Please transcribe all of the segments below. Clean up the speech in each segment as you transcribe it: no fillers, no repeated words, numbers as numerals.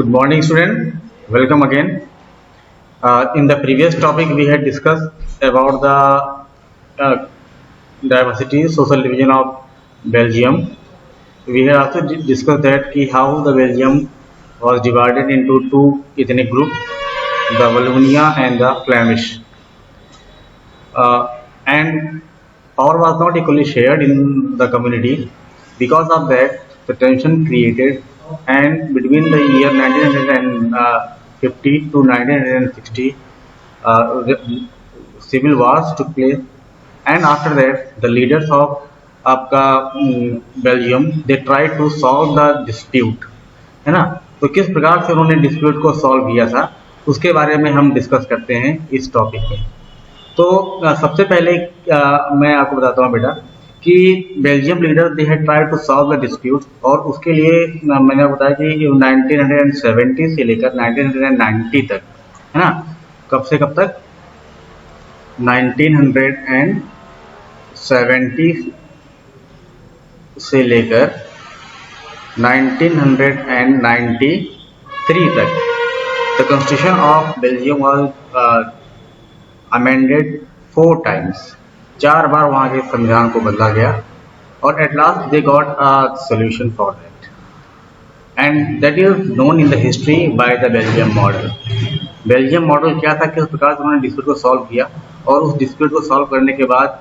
Good morning, student. Welcome again. In the previous topic, we had discussed about the diversity social division of Belgium. We had also discussed that how the Belgium was divided into two ethnic groups, the Wallonia and the Flemish, and power was not equally shared in the community. Because of that, the tension created, and between the year 1950 to 1960, civil wars took place, and after that, the leaders of Belgium they tried to solve the dispute, है ना। तो किस प्रकार से उन्होंने dispute को solve किया था उसके बारे में हम डिस्कस करते हैं इस टॉपिक में। तो सबसे पहले मैं आपको बताता हूँ बेटा कि Belgium leader they had tried to solve the dispute, और उसके लिए मैंने बताया कि 1970 से लेकर 1990 तक, है ना। कब से कब तक? 1970 से लेकर 1993 तक the constitution of Belgium was amended 4 times। 4 बार वहाँ के संविधान को बदला गया, और at last they got a solution for that, and that is known in the history by the Belgium model. Belgium model क्या था, किस प्रकार से उन्होंने डिस्प्यूट को सॉल्व किया, और उस डिस्प्यूट को सॉल्व करने के बाद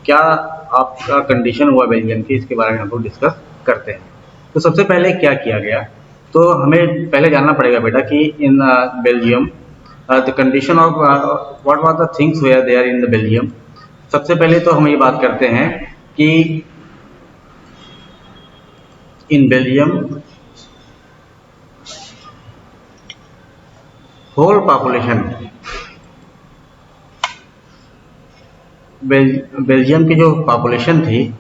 क्या आपका कंडीशन हुआ बेल्जियम की, इसके बारे में हम लोग डिस्कस करते हैं। तो सबसे पहले क्या किया गया, तो हमें पहले जानना पड़ेगा बेटा कि in Belgium the condition of what was the things were there in the Belgium. सबसे पहले तो हम ये बात करते हैं कि in Belgium whole population, Belgium की जो पॉपुलेशन थी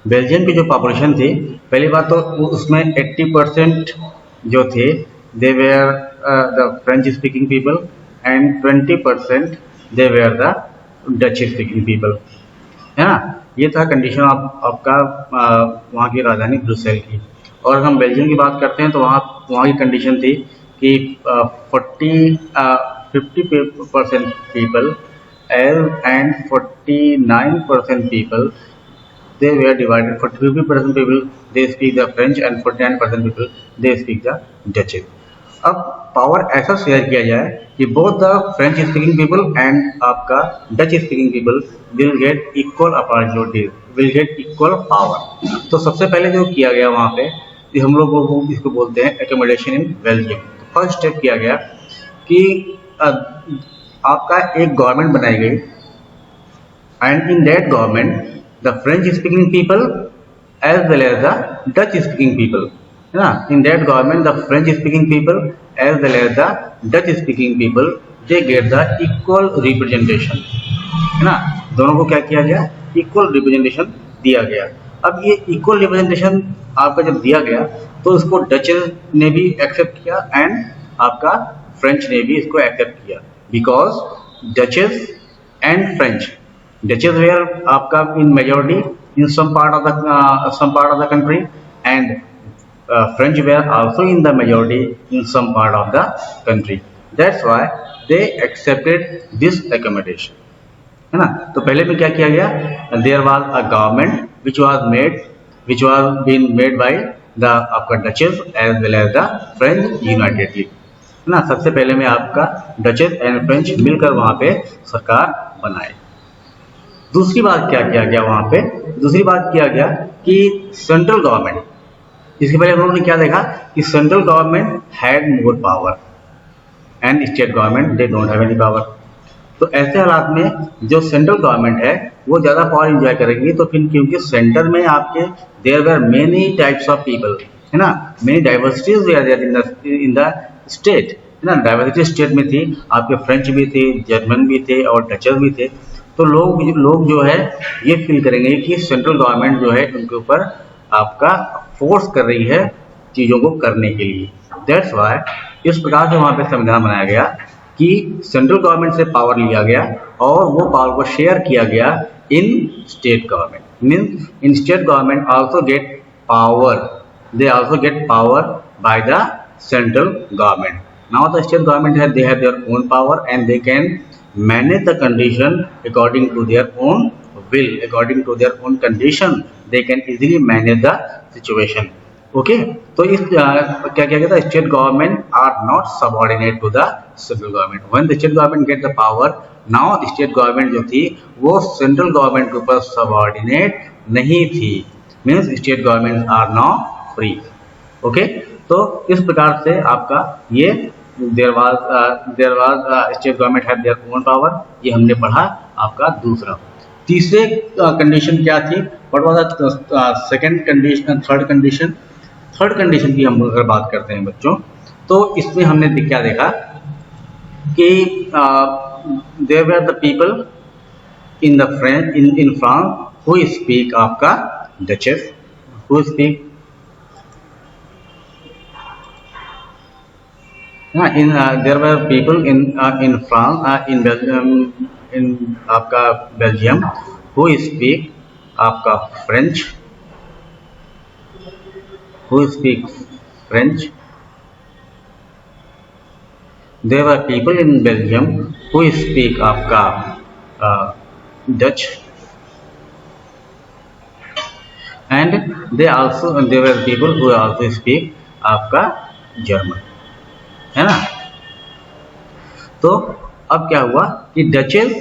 बेल्जियम की जो पॉपुलेशन थी, पहली बात तो उसमें 80% जो थे they were the French speaking people, and 20% they were the Dutch speaking people, है ना। ये था कंडीशन आपका वहाँ की राजधानी ब्रुसेल की। और हम बेल्जियम की बात करते हैं तो वहाँ की कंडीशन थी कि 50% people and 49% people they were divided. 50% people they speak the French, and 49% people they speak the Dutch. अब पावर ऐसा शेयर किया जाए कि both the French speaking people and आपका Dutch speaking people will get equal opportunities, will get equal power। तो सबसे पहले जो किया गया वहाँ पे, हम लोग इसको बोलते हैं accommodation in Belgium। First step किया गया कि आपका एक गवर्नमेंट बनाई गई, and in that government the French speaking people as well as the Dutch speaking people, है ना। in that government the French speaking people as well as the Dutch speaking people they get the equal representation, है ना। दोनों को क्या किया गया, equal representation दिया गया। अब ये इक्वल रिप्रेजेंटेशन आपका जब दिया गया तो इसको डच ने भी एक्सेप्ट किया, एंड आपका फ्रेंच ने भी इसको एक्सेप्ट किया, because duchess and French, Dutches were आपका in majority in some part of the country, and French were also in the majority in some part of the country. That's why they accepted this accommodation, है ना। तो पहले में क्या किया गया, there was a government which was being made by the आपका Dutches as well as the French unitedly, है ना। सबसे पहले में आपका Dutches and French मिलकर वहाँ पे सरकार बनाए। दूसरी बात क्या किया गया वहाँ पे, दूसरी बात किया गया कि सेंट्रल गवर्नमेंट, इसके पहले हम लोगों ने क्या देखा कि central government had more power and state government they don't have any power. तो ऐसे हालात में जो सेंट्रल गवर्नमेंट है वो ज़्यादा पावर इंजॉय करेगी, तो फिर क्योंकि सेंटर में आपके there were many types of people, है ना, many diversities we are there in the state, है ना। डाइवर्सिटी स्टेट में थी, आपके फ्रेंच भी थे, जर्मन भी थे और डचर भी थे। तो लोग जो है ये फील करेंगे कि सेंट्रल गवर्नमेंट जो है उनके ऊपर आपका फोर्स कर रही है चीज़ों को करने के लिए। दैट्स वाई इस प्रकार से वहाँ पे संविधान बनाया गया कि सेंट्रल गवर्नमेंट से पावर लिया गया और वो पावर को शेयर किया गया इन state government. Means in state government also get power, they also get power by the central government. Now the state government they have their own power and they can manage the condition according to their own will, according to their own condition they can easily manage the situation. Okay, तो इस क्या कहता है, state government are not subordinate to the central government. When the state government get the power, now state government जो थी वो central government के ऊपर सबऑर्डिनेट नहीं थी। Means state government are now free. Okay, तो इस प्रकार से आपका ये there was state government have their own power, ये हमने पढ़ा आपका दूसरा। तीसरे कंडीशन क्या थी, what was the second condition, third condition की हम अगर बात करते हैं बच्चों, तो इसमें हमने क्या देखा कि there were the people in the French in France who speak आपका Dutch, who speak there were people in France, in Belgium, in आपका बेल्जियम who speak आपका French, who speak French. There were people in Belgium who speak आपका Dutch, and there were people who also speak आपका German, है ना। तो अब क्या हुआ कि duchess,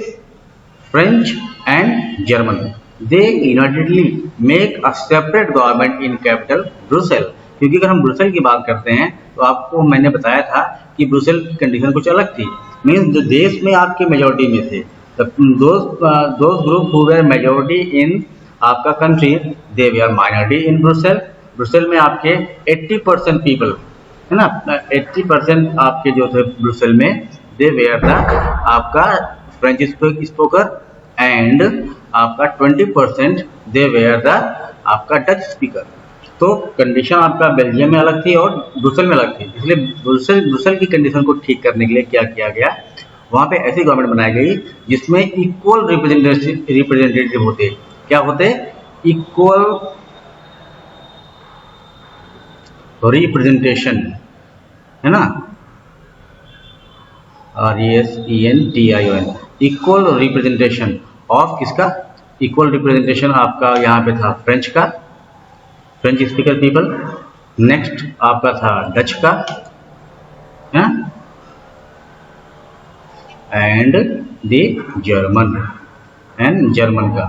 French and German they unitedly make a separate government in capital Brussels. क्योंकि अगर हम ब्रुसेल की बात करते हैं तो आपको मैंने बताया था कि ब्रुसेल की कंडीशन कुछ अलग थी। मीन्स जो देश में आपके मेजोरिटी में थे, those group who were majority in आपका country they were minority in Brussels. Brussels में आपके 80% पीपल, है ना, 80% आपके जो थे ब्रुसेल में दे वेयर द आपका फ्रेंच स्पोकर एंड आपका 20% दे वेयर द आपका डच स्पीकर। तो कंडीशन आपका बेल्जियम में अलग थी और ब्रुसेल में अलग थी। इसलिए ब्रुसेल की कंडीशन को ठीक करने के लिए क्या किया गया, वहाँ पे ऐसी गवर्नमेंट बनाई गई जिसमें इक्वल रिप्रेजेंटेटिव होते। क्या होते? इक्वल रिप्रेजेंटेशन, है ना, RESENTION, इक्वल रिप्रेजेंटेशन ऑफ किसका? इक्वल रिप्रेजेंटेशन आपका यहाँ पे था फ्रेंच का, फ्रेंच स्पीकर पीपल। नेक्स्ट आपका था डच का, है, एंड द जर्मन का।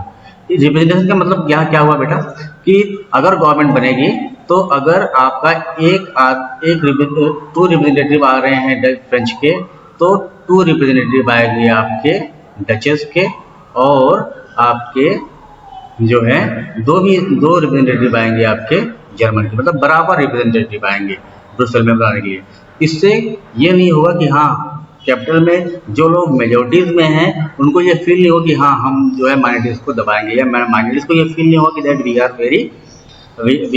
रिप्रेजेंटेशन का मतलब यहाँ क्या हुआ बेटा कि अगर गवर्नमेंट बनेगी तो अगर आपका टू रिप्रेजेंटेटिव आ रहे हैं फ्रेंच के, तो 2 रिप्रेजेंटेटिव आएंगे आपके डचेस के, और आपके जो है 2 रिप्रेजेंटेटिव आएंगे आपके जर्मन के। मतलब बराबर रिप्रेजेंटेटिव आएंगे ब्रुसेल में बनाने के लिए। इससे ये नहीं होगा कि हाँ कैपिटल में जो लोग मेजोरिटीज में हैं उनको ये फील नहीं हो कि हाँ हम जो है माइनॉरिटीज को दबाएंगे, या माइनॉरिटीज को ये फील नहीं हो कि that we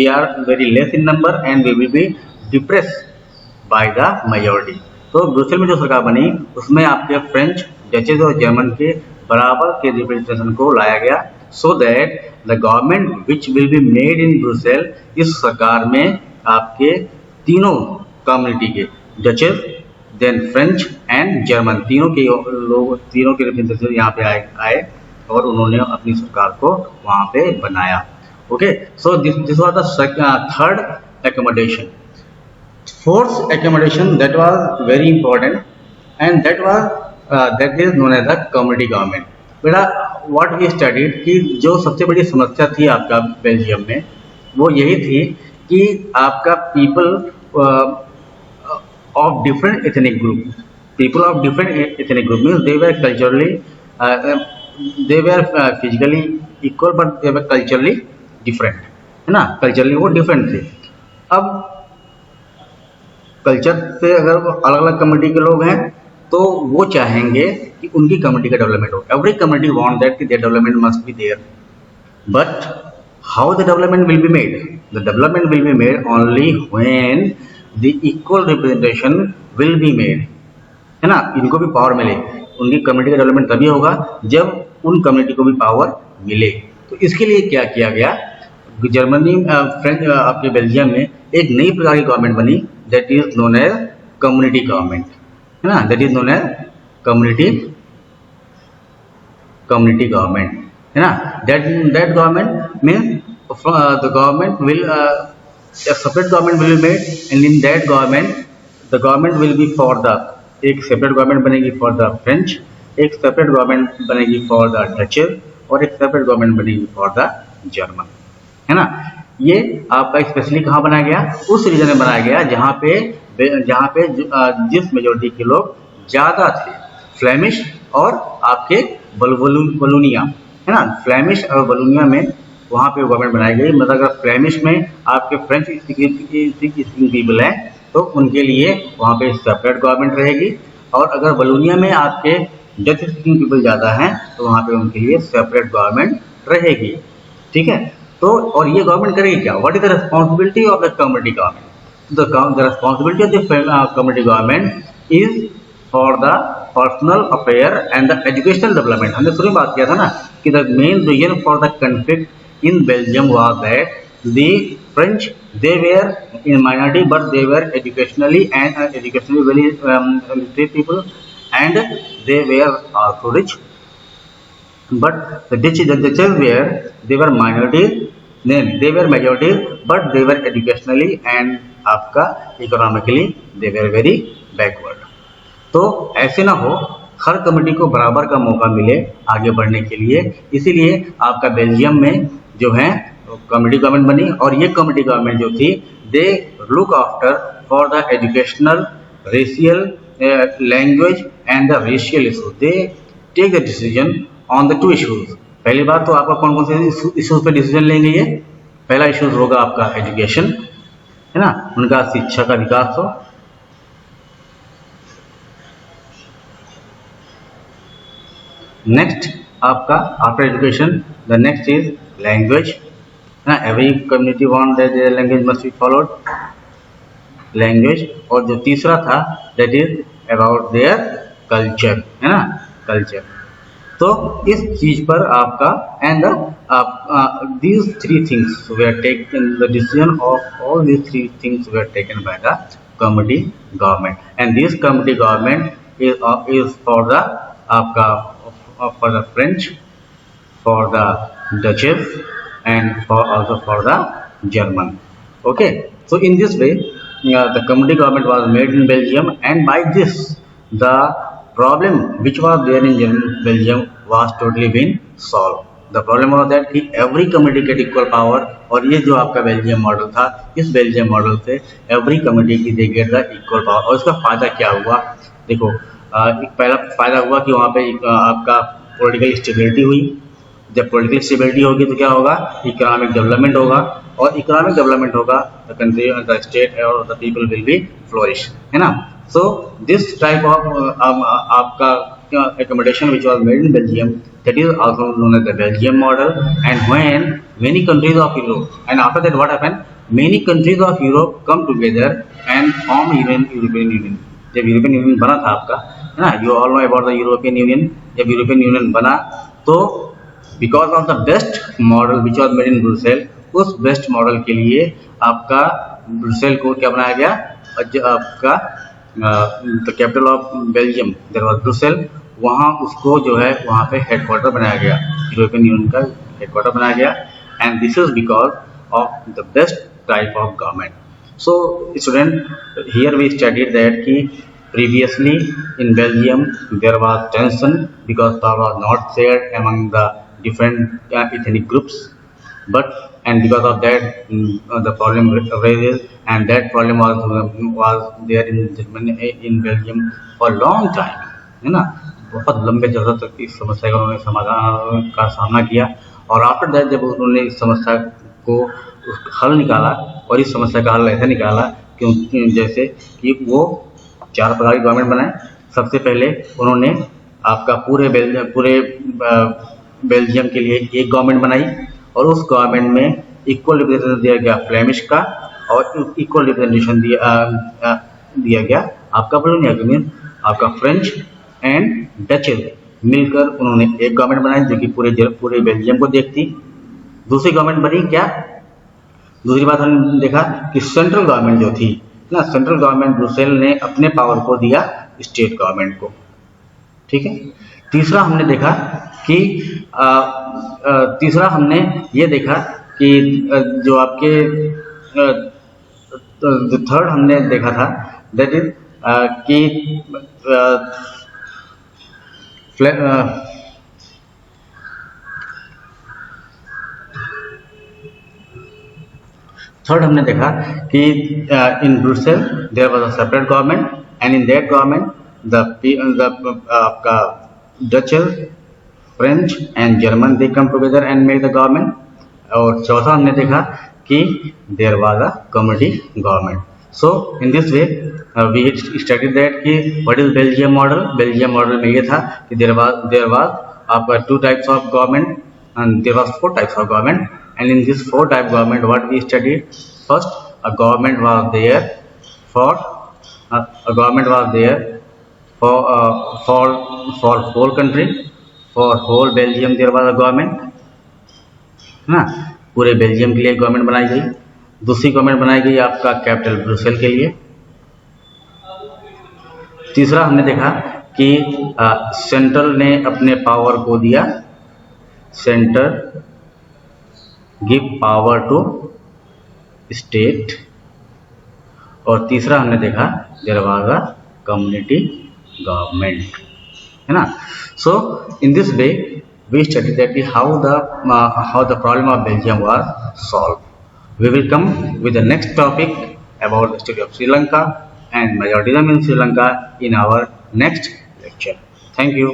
are very less in number and we will be depressed by the majority. तो ब्रुसेल में जो सरकार बनी उसमें आपके फ्रेंच, डचेस और जर्मन के बराबर के रिप्रेजेंटेशन को लाया गया, so that the government which will be made in Brussels, इस सरकार में आपके तीनों कम्युनिटी के, Dutches, then French and German, तीनों के रिप्रेजेंटेशन यहाँ पे आए और उन्होंने अपनी सरकार को वहाँ पे बनाया। Okay, so this was the third accommodation. Fourth accommodation that was very important, and that is known as the community government. बेटा what we studied कि जो सबसे बड़ी समस्या थी आपका बेल्जियम में वो यही थी कि आपका people of different ethnic group means they were culturally they were physically equal but they were culturally different, है ना, कल्चरली वो डिफरेंट थे। अब कल्चर से अगर अलग अलग कम्युनिटी के लोग हैं तो वो चाहेंगे कि उनकी कम्युनिटी का डेवलपमेंट हो. एवरी कम्युनिटी वांट दैट कि their development must be there. But how the development will be made? The development will be made only when the equal representation will be made. है ना, इनको भी power मिले. उनकी community का development तभी होगा जब उन कम्युनिटी को भी पावर मिले. तो इसके लिए क्या किया गया, जर्मनी फ्रेंच आपके बेल्जियम में एक नई प्रकार की गवर्नमेंट बनी, that is known as community government. है ना, that is known as community government. है ना, that government means the government will a separate government will be made, and in that government the government will be for the, एक separate government बनेगी for the French, एक separate government बनेगी for the Dutch, और एक separate government बनेगी for the German. है ना, ये आपका स्पेशली कहाँ बनाया गया, उस रीजन में बनाया गया जहाँ पे जिस मेजोरिटी के लोग ज़्यादा थे, फ्लेमिश और आपके वलोनिया. है ना, फ्लेमिश और वलोनिया में वहाँ पे गवर्नमेंट बनाई गई. मतलब अगर फ्लेमिश में आपके फ्रेंच स्पीकिंग पीपल हैं तो उनके लिए वहाँ पे सेपरेट गवर्नमेंट रहेगी, और अगर वलोनिया में आपके डच स्पीकिंग पीपल ज़्यादा हैं तो वहाँ पे उनके लिए सेपरेट गवर्नमेंट रहेगी. ठीक है, तो और ये गवर्नमेंट करेगी क्या, what is the responsibility of the community government. The responsibility of the community government is for the personal affair and the educational development. हमने शुरू में बात किया था ना कि the main reason for the conflict in Belgium was that the French they were in minority but they were educationally very literate people, and they were also rich. But the Dutch were, they were minorities, then they were majorities but they were educationally and आपका economically they were very backward. तो ऐसे ना हो, हर community को बराबर का मौका मिले आगे बढ़ने के लिए. इसीलिए आपका बेल्जियम में जो है कम्युनिटी गवर्नमेंट बनी, और ये कम्युनिटी गवर्नमेंट जो थी they look after for the educational, racial, language and the racial issues. They take the decision on the two issues. पहली बात तो आपका कौन कौन से इशूज पे डिसीजन लेंगे, ये पहला इशूज होगा आपका एजुकेशन. है ना, उनका शिक्षा का विकास हो. नेक्स्ट आपका after education the next is language. ना, every community want that their language must be followed, language. और जो तीसरा था that is about their culture. है ना, कल्चर. तो इस चीज पर आपका and these three things were taken, the decision of all these three things were taken by the community government, and this community government is for the आपका for the French, for the Dutches, and also for the German. Okay, so in this way the community government was made in Belgium, and by this the problem which was there in Belgium was totally been solved. The problem was that कि every community get equal power, और ये जो आपका Belgium model था, इस Belgium model से every community they get the equal power. और इसका फायदा क्या हुआ, देखो एक पहला फायदा हुआ कि वहाँ पे आपका पॉलिटिकल स्टेबिलिटी हुई. जब पॉलिटिकल स्टेबिलिटी होगी तो क्या होगा, इकोनॉमिक डेवलपमेंट होगा, और इकोनॉमिक डेवलपमेंट होगा द कंट्री, द स्टेट और the people will be flourish. है ना, सो दिस टाइप ऑफ आपका accommodation which was made in Belgium, that is also known as the Belgium model. And when many countries of Europe, and after that what happened, many countries of Europe come together and form European Union. जब European Union बना था आपका, है ना, you all know about the European Union. जब European Union बना तो because of the best model which was made in Brussels, उस बेस्ट मॉडल के लिए आपका ब्रुसेल को क्या बनाया गया, आपका the capital of Belgium there was Brussels, वहाँ उसको जो है वहाँ पे हेडक्वार्टर बनाया गया, यूरोपियन यूनियन का हेडक्वार्टर बनाया गया. And this is because of the best type of government. So student, here we studied that ki previously in Belgium there was tension because power was not shared among the different ethnic groups, and because of that the problem arises, and that problem was there in Germany, in Belgium for long time. है ना, बहुत लंबे जगह तक इस समस्या का उन्होंने समाधान का सामना किया, और आफ्टर दैट जब उन्होंने इस समस्या को हल निकाला, और इस समस्या का हल ऐसा निकाला क्योंकि जैसे कि वो चार प्रकार की गवर्नमेंट बनाए. सबसे पहले उन्होंने आपका पूरे बेल्जियम के लिए एक गवर्नमेंट बनाई और उस गवर्नमेंट में इक्वल रिप्रेजेंटेशन दिया गया फ्लेमिश का और इक्वल रिप्रेजेंटेशन दिया गया आपका वलोनिया के में आपका फ्रेंच एंड डचेज मिलकर उन्होंने एक गवर्नमेंट बनाई जो कि पूरे बेल्जियम को देखती। दूसरी गवर्नमेंट बनी क्या, दूसरी बात हमने देखा कि सेंट्रल गवर्नमेंट जो थी ना, सेंट्रल गवर्नमेंट ब्रुसेल ने अपने पावर को दिया स्टेट गवर्नमेंट को। ठीक है। तीसरा हमने देखा कि तीसरा हमने ये देखा कि जो आपके जो थर्ड हमने देखा था दैट इज कि थर्ड हमने देखा कि in Brussels there was a separate government and in that government the आपका Dutch French and German they come together and make the government. और चौथा हमने देखा कि there was a community government. So in this way we studied that कि what is Belgium model. Belgium model में ये था कि देयर वाज आपका two types of government and there was four types of government, and in this four type government what we studied, first a government was there for for whole country, for whole Belgium there was a government ना, पूरे Belgium के लिए government बनाई गई। दूसरी government बनाई गई आपका कैपिटल ब्रुसेल के लिए। तीसरा हमने देखा कि सेंट्रल ने अपने पावर को दिया, centre give power to state. और तीसरा हमने देखा there was a community government, है ना। So in this way we studied that how the problem of Belgium was solved. We will come with the next topic about the story of Sri Lanka and majoritism in Sri Lanka in our next lecture. Thank you.